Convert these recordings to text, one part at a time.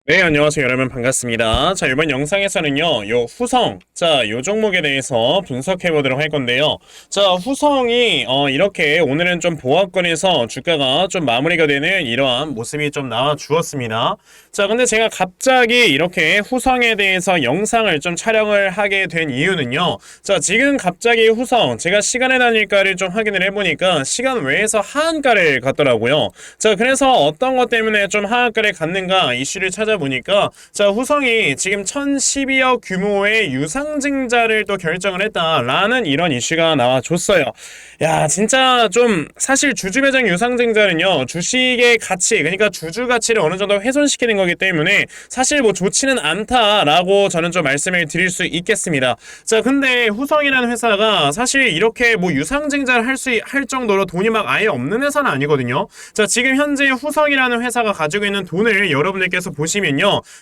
네, 안녕하세요. 여러분 반갑습니다. 자, 이번 영상에서는요, 요 후성, 요 종목에 대해서 분석해 보도록 할 건데요. 자, 후성이, 이렇게 오늘은 좀 보합권에서 주가가 좀 마무리가 되는 이러한 모습이 좀 나와 주었습니다. 자, 근데 제가 갑자기 이렇게 후성에 대해서 영상을 좀 촬영을 하게 된 이유는요. 자, 지금 갑자기 후성, 제가 시간의 단일가를 좀 확인을 해보니까 시간 외에서 하한가를 갔더라고요. 자, 그래서 어떤 것 때문에 좀 하한가를 갔는가 이슈를 찾아보니까 자, 후성이 지금 1012억 규모의 유상증자를 또 결정을 했다라는 이런 이슈가 나와줬어요. 야, 진짜 좀 사실 주주배당 유상증자는요, 주식의 가치, 그러니까 주주 가치를 어느 정도 훼손시키는 거기 때문에 사실 뭐 좋지는 않다라고 저는 좀 말씀을 드릴 수 있겠습니다. 자, 근데 후성이라는 회사가 사실 이렇게 뭐 유상증자를 할 정도로 돈이 막 아예 없는 회사는 아니거든요. 자, 지금 현재 후성이라는 회사가 가지고 있는 돈을 여러분들께서 보시면요,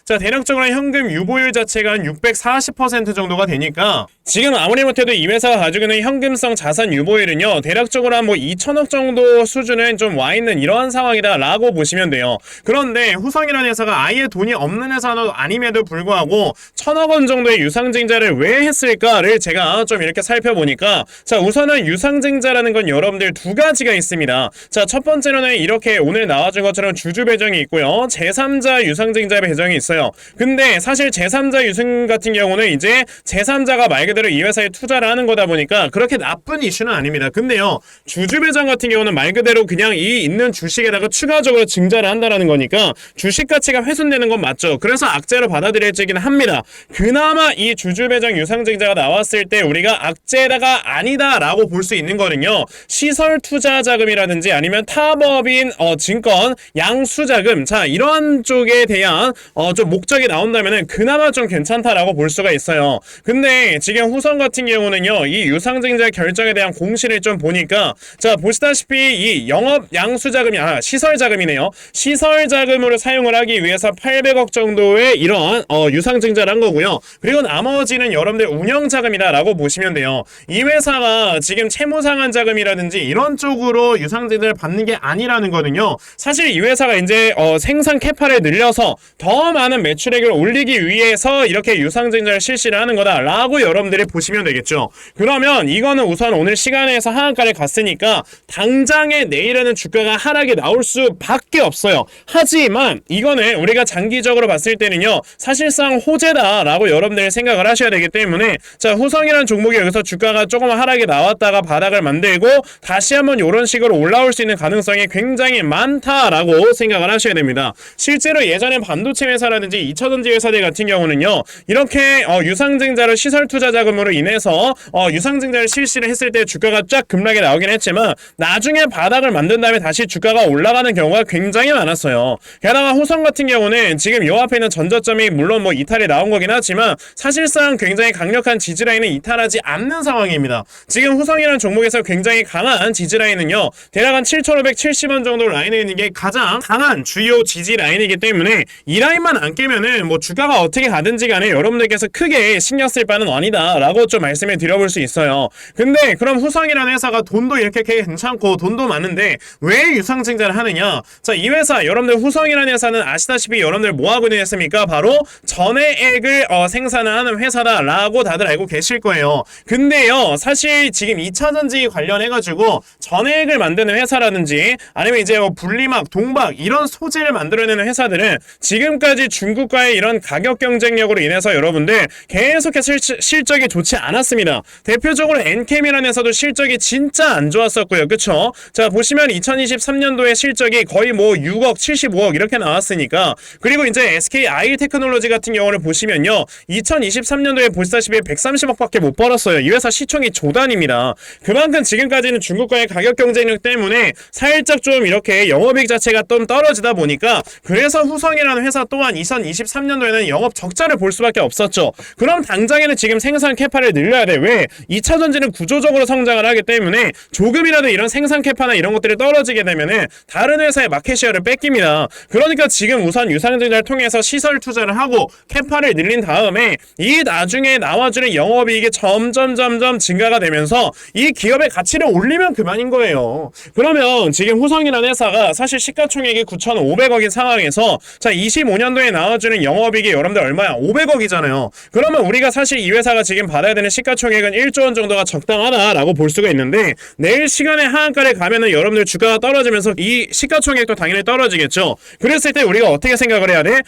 자, 대략적으로 현금 유보율 자체가 한 640% 정도가 되니까 지금 아무리 못해도 이 회사가 가지고 있는 현금성 자산 유보율은요, 대략적으로 한 뭐 2천억 정도 수준은 좀 와 있는 이러한 상황이다라고 보시면 돼요. 그런데 후성이라는 회사가 아예 돈이 없는 회사도 아님에도 불구하고 1,000억 원 정도의 유상증자를 왜 했을까를 제가 좀 이렇게 살펴보니까, 자, 우선은 유상증자라는 건 여러분들 두 가지가 있습니다. 자, 첫 번째로는 이렇게 오늘 나와준 것처럼 주주 배정이 있고요, 제3자 유상증자 배정이 있어요. 근데 사실 제3자 유승 같은 경우는 이제 제3자가 말 그대로 이 회사에 투자를 하는 거다 보니까 그렇게 나쁜 이슈는 아닙니다. 근데요, 주주 배정 같은 경우는 말 그대로 그냥 이 있는 주식에다가 추가적으로 증자를 한다라는 거니까 주식 가치가 훼손되는 건 맞죠. 그래서 악재로 받아들여지기는 합니다. 그나마 이 주주 배정 유상증자가 나왔을 때 우리가 악재다가 아니다라고 볼 수 있는 거는요, 시설 투자 자금이라든지 아니면 타법인 증권 양수 자금, 자, 이러한 쪽에 대한 좀 목적이 나온다면은 그나마 좀 괜찮다라고 볼 수가 있어요. 근데 지금 후성 같은 경우는요, 이 유상증자 결정에 대한 공시를 좀 보니까, 자, 보시다시피 이 영업 양수 자금이 시설 자금이네요. 시설 자금으로 사용을 하기 위해서 800억 정도의 이런 유상증자를 한 거고요. 그리고 나머지는 여러분들 운영 자금이다라고 보시면 돼요. 이 회사가 지금 채무상환 자금이라든지 이런 쪽으로 유상증자를 받는 게 아니라는 거는요, 사실 이 회사가 이제 생산 캐파를 늘려서 더 많은 매출액을 올리기 위해서 이렇게 유상증자를 실시를 하는 거다라고 여러분들이 보시면 되겠죠. 그러면 이거는 우선 오늘 시간에서 하한가를 갔으니까 당장에 내일에는 주가가 하락이 나올 수밖에 없어요. 하지만 이거는 우리가 장기적으로 봤을 때는요, 사실상 호재다라고 여러분들이 생각을 하셔야 되기 때문에, 자, 후성이라는 종목이 여기서 주가가 조금 하락이 나왔다가 바닥을 만들고 다시 한번 이런 식으로 올라올 수 있는 가능성이 굉장히 많다라고 생각을 하셔야 됩니다. 실제로 예전에 반도체 회사라든지 2차전지 회사들 같은 경우는요, 이렇게 유상증자를 시설 투자 자금으로 인해서 유상증자를 실시를 했을 때 주가가 쫙 급락이 나오긴 했지만 나중에 바닥을 만든 다음에 다시 주가가 올라가는 경우가 굉장히 많았어요. 게다가 후성 같은 경우는 지금 요 앞에 있는 전저점이 물론 뭐 이탈이 나온 거긴 하지만 사실상 굉장히 강력한 지지라인을 이탈하지 않는 상황입니다. 지금 후성이라는 종목에서 굉장히 강한 지지라인은요, 대략 한 7,570원 정도 라인에 있는 게 가장 강한 주요 지지 라인이기 때문에 이 라인만 안 깨면은 뭐 주가가 어떻게 가든지 간에 여러분들께서 크게 신경 쓸 바는 아니다 라고 좀 말씀을 드려볼 수 있어요. 근데 그럼 후성이라는 회사가 돈도 이렇게 괜찮고 돈도 많은데 왜 유상증자를 하느냐? 자, 이 회사 여러분들 후성이라는 회사는 아시다시피 여러분들 뭐 하고 있습니까? 바로 전해액을 생산을 하는 회사다라고 다들 알고 계실 거예요. 근데요, 사실 지금 2차전지 관련해가지고 전해액을 만드는 회사라든지 아니면 이제 뭐 분리막, 동박 이런 소재를 만들어내는 회사들은 지금까지 중국과의 이런 가격 경쟁력으로 인해서 여러분들 계속해서 실적이 좋지 않았습니다. 대표적으로 엔캠이라는 회사도 실적이 진짜 안 좋았었고요. 그쵸? 자, 보시면 2023년도에 실적이 거의 뭐 6억, 75억 이렇게 나왔으니까, 그리고 이제 SK 아이테크놀로지 같은 경우를 보시면요, 2023년도에 보시다시피 130억밖에 못 벌었어요. 이 회사 시총이 조단입니다. 그만큼 지금까지는 중국과의 가격 경쟁력 때문에 살짝 좀 이렇게 영업이익 자체가 좀 떨어지다 보니까, 그래서 후성이라는 회사 또한 2023년도에는 영업 적자를 볼 수밖에 없었죠. 그럼 당장에는 지금 생산 캐파를 늘려야 돼. 왜? 2차전지는 구조적으로 성장을 하기 때문에 조금이라도 이런 생산 캐파나 이런 것들이 떨어지게 되면은 다른 회사의 마켓시어를 뺏깁니다. 그러니까 지금 우선 유상증자를 통해서 시설 투자를 하고 캐파를 늘린 다음에 이 나중에 나와주는 영업이익이 점점 증가가 되면서 이 기업의 가치를 올리면 그만인 거예요. 그러면 지금 후성이라는 회사가 사실 시가총액이 9,500억인 상황에서 자, 이 25년도에 나와주는 영업이익이 여러분들 얼마야? 500억이잖아요. 그러면 우리가 사실 이 회사가 지금 받아야 되는 시가총액은 1조 원 정도가 적당하다라고 볼 수가 있는데, 내일 시간의 하한가를 가면은 여러분들 주가가 떨어지면서 이 시가총액도 당연히 떨어지겠죠. 그랬을 때 우리가 어떻게 생각을 해야 돼?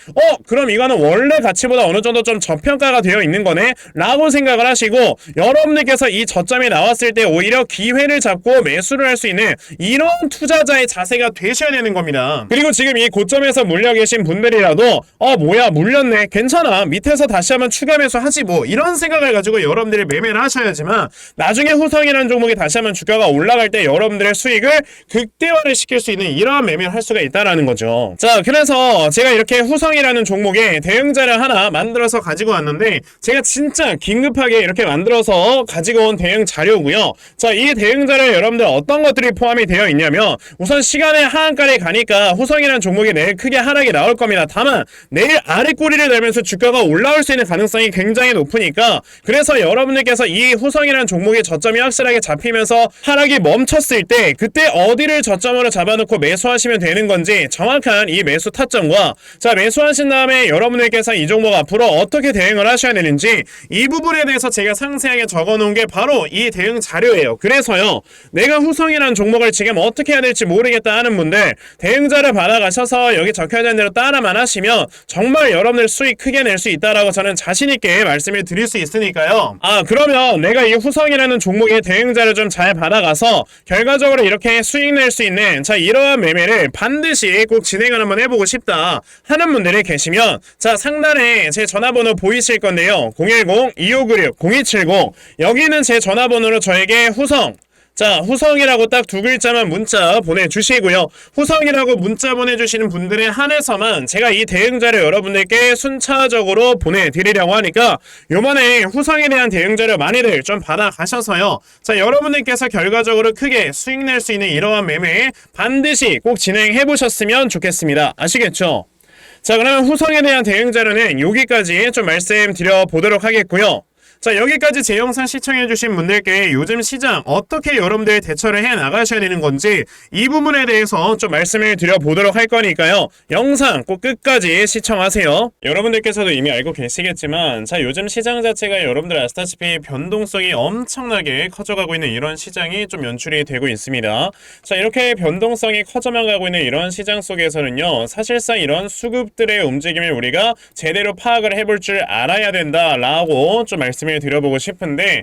그럼 이거는 원래 가치보다 어느 정도 좀 저평가가 되어 있는 거네? 라고 생각을 하시고, 여러분들께서 이 저점이 나왔을 때 오히려 기회를 잡고 매수를 할 수 있는 이런 투자자의 자세가 되셔야 되는 겁니다. 그리고 지금 이 고점에서 물려 계신 분들이라도 뭐야 물렸네 괜찮아 밑에서 다시 한번 추가 매수하지 뭐, 이런 생각을 가지고 여러분들이 매매를 하셔야지만 나중에 후성이라는 종목이 다시 한번 주가가 올라갈 때 여러분들의 수익을 극대화를 시킬 수 있는 이러한 매매를 할 수가 있다라는 거죠. 자, 그래서 제가 이렇게 후성이라는 종목에 대응 자료 하나 만들어서 가지고 왔는데, 제가 진짜 긴급하게 이렇게 만들어서 가지고 온 대응 자료고요. 자, 이 대응 자료에 여러분들 어떤 것들이 포함이 되어 있냐면, 우선 시간의 하한가에 가니까 후성이라는 종목이 내일 크게 하락이 나올 겁니다. 다만 내일 아래 꼬리를 달면서 주가가 올라올 수 있는 가능성이 굉장히 높으니까, 그래서 여러분들께서 이 후성이라는 종목의 저점이 확실하게 잡히면서 하락이 멈췄을 때 그때 어디를 저점으로 잡아놓고 매수하시면 되는 건지 정확한 이 매수 타점과, 자 매수하신 다음에 여러분들께서 이 종목 앞으로 어떻게 대응을 하셔야 되는지 이 부분에 대해서 제가 상세하게 적어놓은 게 바로 이 대응 자료예요. 그래서요, 내가 후성이라는 종목을 지금 어떻게 해야 될지 모르겠다 하는 분들 대응자를 받아가셔서 여기 적혀있는 대로 따라만 하시면 정말 여러분들 수익 크게 낼 수 있다라고 저는 자신있게 말씀을 드릴 수 있으니까요. 그러면 내가 이 후성이라는 종목의 대응자를 좀 잘 받아가서 결과적으로 이렇게 수익 낼 수 있는, 자 이러한 매매를 반드시 꼭 진행을 한번 해보고 싶다 하는 분들이 계시면, 자 상단에 제 전화번호 보이실 건데요, 010-2596-0270 여기는 제 전화번호로 저에게 후성, 자 후성이라고 딱 두 글자만 문자 보내주시고요. 후성이라고 문자 보내주시는 분들에 한해서만 제가 이 대응자료 여러분들께 순차적으로 보내드리려고 하니까 요번에 후성에 대한 대응자료 많이들 좀 받아가셔서요, 자 여러분들께서 결과적으로 크게 수익 낼 수 있는 이러한 매매 반드시 꼭 진행해보셨으면 좋겠습니다. 아시겠죠? 자 그러면 후성에 대한 대응자료는 여기까지 좀 말씀드려 보도록 하겠고요. 자 여기까지 제 영상 시청해주신 분들께 요즘 시장 어떻게 여러분들 대처를 해 나가셔야 되는 건지 이 부분에 대해서 좀 말씀을 드려보도록 할 거니까요, 영상 꼭 끝까지 시청하세요. 여러분들께서도 이미 알고 계시겠지만, 자 요즘 시장 자체가 여러분들 아시다시피 변동성이 엄청나게 커져가고 있는 이런 시장이 좀 연출이 되고 있습니다. 자 이렇게 변동성이 커져만 가고 있는 이런 시장 속에서는요, 사실상 이런 수급들의 움직임을 우리가 제대로 파악을 해볼 줄 알아야 된다라고 좀 말씀을 드려보고 싶은데,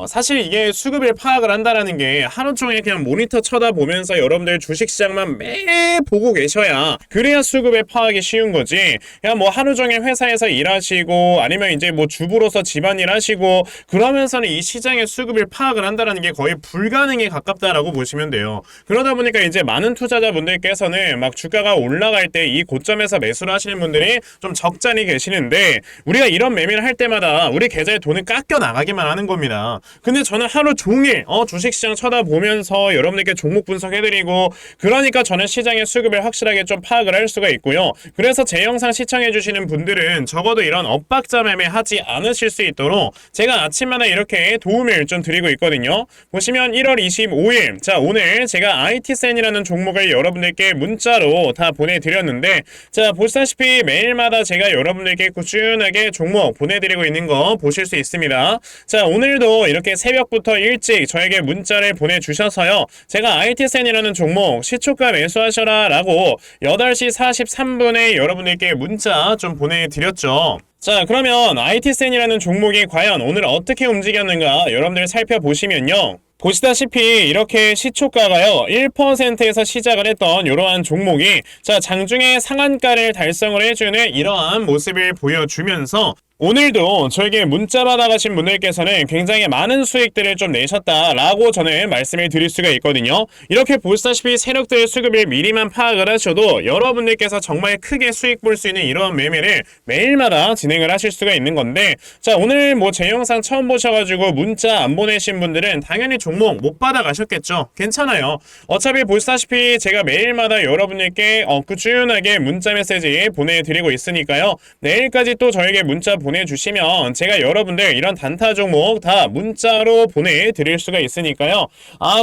사실 이게 수급을 파악을 한다라는 게 하루 종일 그냥 모니터 쳐다보면서 여러분들 주식시장만 매일 보고 계셔야 그래야 수급의 파악이 쉬운 거지, 그냥 뭐 하루 종일 회사에서 일하시고 아니면 이제 뭐 주부로서 집안일 하시고 그러면서는 이 시장의 수급을 파악을 한다라는 게 거의 불가능에 가깝다라고 보시면 돼요. 그러다 보니까 이제 많은 투자자분들께서는 막 주가가 올라갈 때 이 고점에서 매수를 하시는 분들이 좀 적잖이 계시는데, 우리가 이런 매매를 할 때마다 우리 계좌에 돈을 깎여 나가기만 하는 겁니다. 근데 저는 하루 종일 주식시장 쳐다보면서 여러분들께 종목 분석해드리고, 그러니까 저는 시장의 수급을 확실하게 좀 파악을 할 수가 있고요. 그래서 제 영상 시청해주시는 분들은 적어도 이런 엇박자 매매 하지 않으실 수 있도록 제가 아침마다 이렇게 도움을 좀 드리고 있거든요. 보시면 1월 25일 자 오늘 제가 IT센이라는 종목을 여러분들께 문자로 다 보내드렸는데, 자 보시다시피 매일마다 제가 여러분들께 꾸준하게 종목 보내드리고 있는 거 보실 수 있습니다. 자 오늘도 이렇게 새벽부터 일찍 저에게 문자를 보내주셔서요, 제가 IT센이라는 종목 시초가 매수하셔라 라고 8시 43분에 여러분들께 문자 좀 보내드렸죠. 자 그러면 IT센이라는 종목이 과연 오늘 어떻게 움직였는가 여러분들 살펴보시면요, 보시다시피 이렇게 시초가가요 1%에서 시작을 했던 이러한 종목이 자 장중에 상한가를 달성을 해주는 이러한 모습을 보여주면서, 오늘도 저에게 문자 받아가신 분들께서는 굉장히 많은 수익들을 좀 내셨다라고 저는 말씀을 드릴 수가 있거든요. 이렇게 보시다시피 세력들의 수급을 미리만 파악을 하셔도 여러분들께서 정말 크게 수익 볼 수 있는 이런 매매를 매일마다 진행을 하실 수가 있는 건데, 자 오늘 뭐 제 영상 처음 보셔가지고 문자 안 보내신 분들은 당연히 종목 못 받아가셨겠죠. 괜찮아요. 어차피 보시다시피 제가 매일마다 여러분들께 꾸준하게 문자 메시지 보내드리고 있으니까요, 내일까지 또 저에게 문자 보내주시면 제가 여러분들 이런 단타 종목 다 문자로 보내드릴 수가 있으니까요.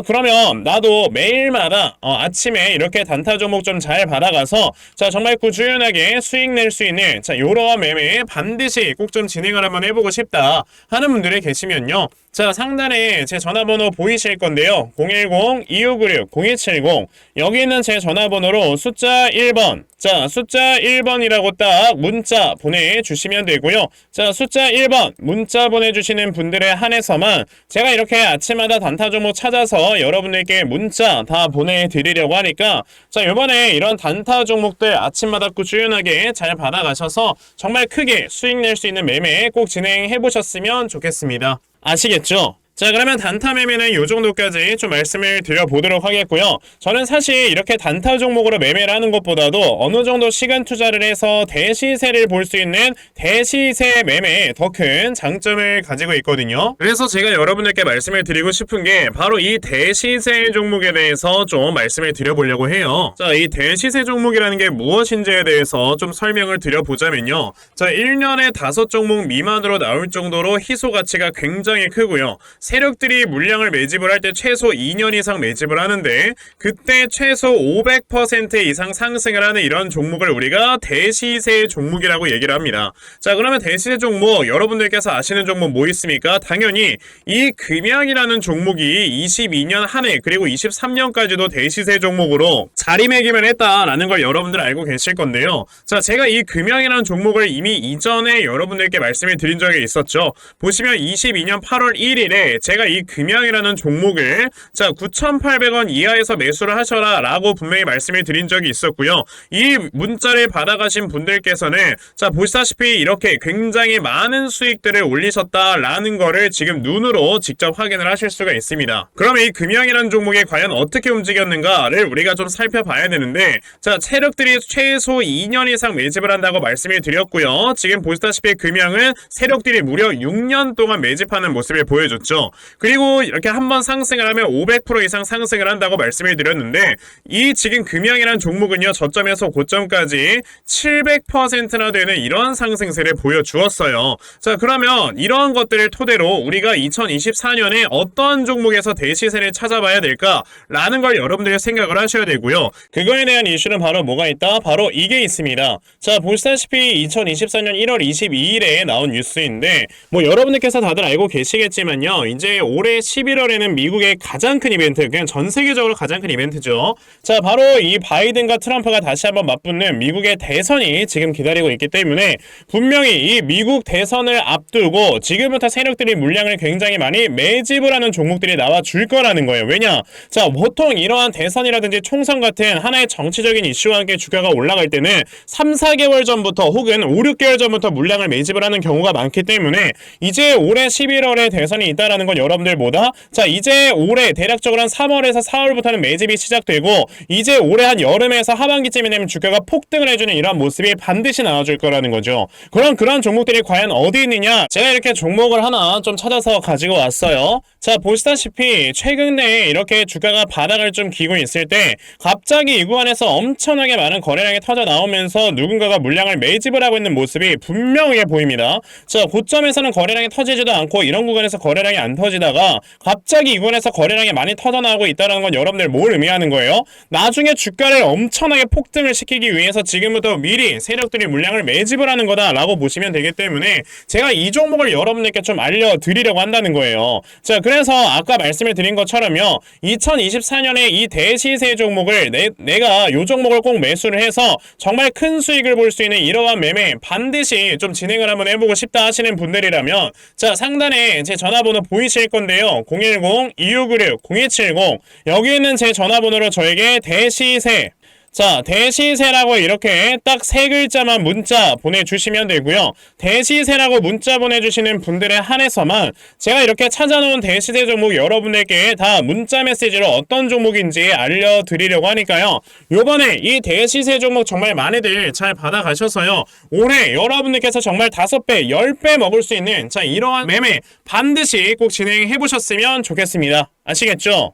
그러면 나도 매일마다 아침에 이렇게 단타 종목 좀 잘 받아가서 자 정말 꾸준하게 수익 낼 수 있는 자 요러한 매매 반드시 꼭 좀 진행을 한번 해보고 싶다 하는 분들이 계시면요. 자 상단에 제 전화번호 보이실 건데요. 010-2596-0270 여기 있는 제 전화번호로 숫자 1번 자 숫자 1번이라고 딱 문자 보내주시면 되고요. 자 숫자 1번 문자 보내주시는 분들에 한해서만 제가 이렇게 아침마다 단타 종목 찾아서 여러분들께 문자 다 보내드리려고 하니까 자 요번에 이런 단타 종목들 아침마다 꾸준하게 잘 받아가셔서 정말 크게 수익 낼 수 있는 매매 꼭 진행해 보셨으면 좋겠습니다. 아시겠죠? 자 그러면 단타 매매는 요 정도까지 좀 말씀을 드려보도록 하겠고요. 저는 사실 이렇게 단타 종목으로 매매를 하는 것보다도 어느 정도 시간 투자를 해서 대시세를 볼 수 있는 대시세 매매에 더 큰 장점을 가지고 있거든요. 그래서 제가 여러분들께 말씀을 드리고 싶은 게 바로 이 대시세 종목에 대해서 좀 말씀을 드려보려고 해요. 자, 이 대시세 종목이라는 게 무엇인지에 대해서 좀 설명을 드려보자면요. 자, 1년에 5종목 미만으로 나올 정도로 희소 가치가 굉장히 크고요. 세력들이 물량을 매집을 할 때 최소 2년 이상 매집을 하는데 그때 최소 500% 이상 상승을 하는 이런 종목을 우리가 대시세 종목이라고 얘기를 합니다. 자 그러면 대시세 종목 여러분들께서 아시는 종목 뭐 있습니까? 당연히 이 금양이라는 종목이 22년 한 해 그리고 23년까지도 대시세 종목으로 자리매김을 했다라는 걸 여러분들 알고 계실 건데요. 자 제가 이 금양이라는 종목을 이미 이전에 여러분들께 말씀을 드린 적이 있었죠. 보시면 22년 8월 1일에 제가 이 금양이라는 종목을 자 9,800원 이하에서 매수를 하셔라 라고 분명히 말씀을 드린 적이 있었고요. 이 문자를 받아가신 분들께서는 자 보시다시피 이렇게 굉장히 많은 수익들을 올리셨다라는 거를 지금 눈으로 직접 확인을 하실 수가 있습니다. 그럼 이 금양이라는 종목이 과연 어떻게 움직였는가를 우리가 좀 살펴봐야 되는데 자 세력들이 최소 2년 이상 매집을 한다고 말씀을 드렸고요. 지금 보시다시피 금양은 세력들이 무려 6년 동안 매집하는 모습을 보여줬죠. 그리고 이렇게 한번 상승을 하면 500% 이상 상승을 한다고 말씀을 드렸는데 이 지금 금양이라는 종목은요 저점에서 고점까지 700%나 되는 이런 상승세를 보여주었어요. 자 그러면 이러한 것들을 토대로 우리가 2024년에 어떤 종목에서 대시세를 찾아봐야 될까라는 걸 여러분들이 생각을 하셔야 되고요. 그거에 대한 이슈는 바로 뭐가 있다? 바로 이게 있습니다. 자 보시다시피 2024년 1월 22일에 나온 뉴스인데 뭐 여러분들께서 다들 알고 계시겠지만요. 이제 올해 11월에는 미국의 가장 큰 이벤트, 그냥 전 세계적으로 가장 큰 이벤트죠. 자, 바로 이 바이든과 트럼프가 다시 한번 맞붙는 미국의 대선이 지금 기다리고 있기 때문에 분명히 이 미국 대선을 앞두고 지금부터 세력들이 물량을 굉장히 많이 매집을 하는 종목들이 나와 줄 거라는 거예요. 왜냐? 자, 보통 이러한 대선이라든지 총선 같은 하나의 정치적인 이슈와 함께 주가가 올라갈 때는 3, 4개월 전부터 혹은 5, 6개월 전부터 물량을 매집을 하는 경우가 많기 때문에 이제 올해 11월에 대선이 있다라는 건 여러분들 뭐다? 자 이제 올해 대략적으로 한 3월에서 4월부터는 매집이 시작되고 이제 올해 한 여름에서 하반기쯤이 되면 주가가 폭등을 해주는 이런 모습이 반드시 나와줄 거라는 거죠. 그럼 그런 종목들이 과연 어디 있느냐? 제가 이렇게 종목을 하나 좀 찾아서 가지고 왔어요. 자 보시다시피 최근에 이렇게 주가가 바닥을 좀 기고 있을 때 갑자기 이 구간에서 엄청나게 많은 거래량이 터져 나오면서 누군가가 물량을 매집을 하고 있는 모습이 분명하게 보입니다. 자 고점에서는 거래량이 터지지도 않고 이런 구간에서 거래량이 안 터지다가 갑자기 이 구간에서 거래량이 많이 터져 나오고 있다는 건 여러분들 뭘 의미하는 거예요? 나중에 주가를 엄청나게 폭등을 시키기 위해서 지금부터 미리 세력들이 물량을 매집을 하는 거다라고 보시면 되기 때문에 제가 이 종목을 여러분들께 좀 알려드리려고 한다는 거예요. 자 그래서 아까 말씀을 드린 것처럼요 2024년에 이 대시세 종목을 내가 이 종목을 꼭 매수를 해서 정말 큰 수익을 볼 수 있는 이러한 매매 반드시 좀 진행을 한번 해보고 싶다 하시는 분들이라면 자 상단에 제 전화번호 보이실 건데요 010-2596-0270 여기 있는 제 전화번호로 저에게 대시세 자 대시세라고 이렇게 딱 세 글자만 문자 보내주시면 되고요. 대시세라고 문자 보내주시는 분들에 한해서만 제가 이렇게 찾아놓은 대시세 종목 여러분들께 다 문자 메시지로 어떤 종목인지 알려드리려고 하니까요. 요번에 이 대시세 종목 정말 많이들 잘 받아가셔서요. 올해 여러분들께서 정말 5배, 10배 먹을 수 있는 자 이러한 매매 반드시 꼭 진행해 보셨으면 좋겠습니다. 아시겠죠?